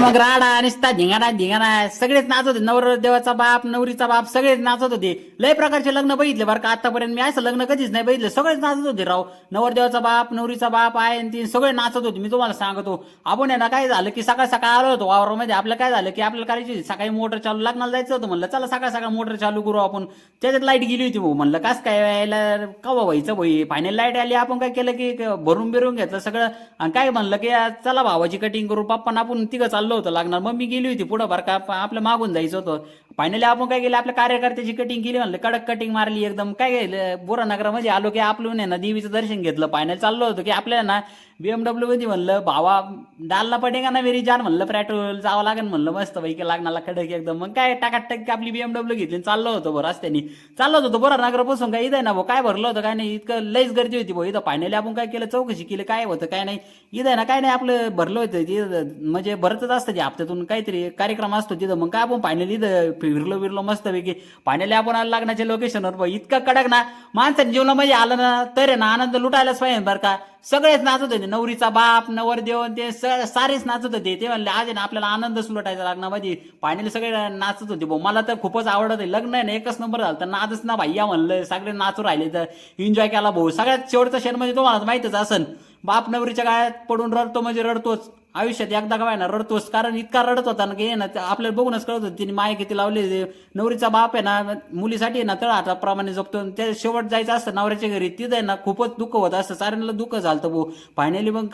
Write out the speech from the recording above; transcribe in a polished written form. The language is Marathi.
मग राडा निसता धिंगाणा धिंगाणा सगळेच नाचत होते. नवरदेवाचा बाप नवरीचा बाप सगळेच नाचत होते. लय प्रकारचे लग्न बघितले बरं का आतापर्यंत. मी असं लग्न कधीच नाही बघितलं. सगळेच नाचत होते राव. नवरदेवाचा बाप नवरीचा बाप आहे आणि ते सगळे नाचत होते. मी तुम्हाला सांगतो. आपण आहे ना काय झालं की सकाळ सकाळ आलो होतो वावरामध्ये. आपलं काय झालं की आपल्याला करायची होती सकाळी मोटर चालू लग्नाला जायचं होतं. म्हणलं चला सकाळ सकाळ मोटर चालू करू आपण. त्याच्यात लाईट गेली होती भाऊ. म्हणलं कास काय यायला कवा व्हायचं भाई. फायनल लाईट आली. आपण काय केलं की भरून बिरून घेतलं सगळं आणि काय म्हणलं की चला भावाची कटिंग करू. पप्पा आपण तिघं चाललो होतं लागणार. मग मी गेली होती पुढं बरं का. आपलं मागून जायचं होतं. फायनली आपण काय केलं आपल्या कार्यकर्त्याची कटिंग केली. म्हणलं कडक कटिंग मारली एकदम. काय केलं बोरानगरामध्ये आलो की आपलं ना देवीचं दर्शन घेतलं. फायनल चाललो होतं की आपल्याला ना BMW मध्ये म्हणलं भावा डालना पडेगा ना मेरी जान. म्हणलं पेट्रोल जावं लागेल म्हणलं मस्त पैकी लागणार कडक एकदम. मग काय टाकाटक आपली BMW घेतली चाललो होतो बरं रस्त्याने. चाललो होतो बरं नगरापासून काय इथं ना भाऊ काय भरलं होतं काय नाही. इतकं लईच गर्दी होती भाऊ इथं. फायनली आपण काय केलं चौकशी केली काय होतं काय नाही. इथं ना काय नाही आपलं भरलं होतं तिथं. म्हणजे भरतच असतं ते हप्त्यातून काहीतरी कार्यक्रम असतो तिथं. मग काय आपण फायनली इथं फिरलो मस्त पैकी. फायनली आपण लागण्याच्या लोकेशनवर इतकं कडक ना माणसाच्या जीवनामध्ये आलं ना तर ना आनंद लुटायलाच पाहिजे बरं का. सगळेच नाचत होते. नवरीचा बाप नवरदेव ते सारेच नाचत होते. ते म्हणले आज ना आपल्याला आनंदच लुटायचा लग्नामध्ये. फायनली सगळे नाचत होते भाऊ. मला तर खूपच आवडत आहे. लग्न आहे ना एकच नंबर झालं तर नाचच ना भैया म्हणलं. सगळे नाचू राहिले तर एन्जॉय केला भाऊ. सगळ्यात शेवटचा क्षण म्हणजे तुम्हाला माहितच असन. बाप नवरीच्या गाळ्यात पडून रडतो म्हणजे रडतोच. आयुष्यात एकदा काय ना रडतोस. कारण इतका रडत होता ना की ना आपल्याला बघूनच कळत होतं तिने माय किती लावली. नवरीचा बाप आहे ना मुलीसाठी ना तळहाताप्रमाणे जपतो. त्या शेवट जायचं असतं नवऱ्याच्या घरी तिथं आहे ना खूपच दुःख होत असतं. साऱ्यांना दुःख झालं भाऊ. फायनली मग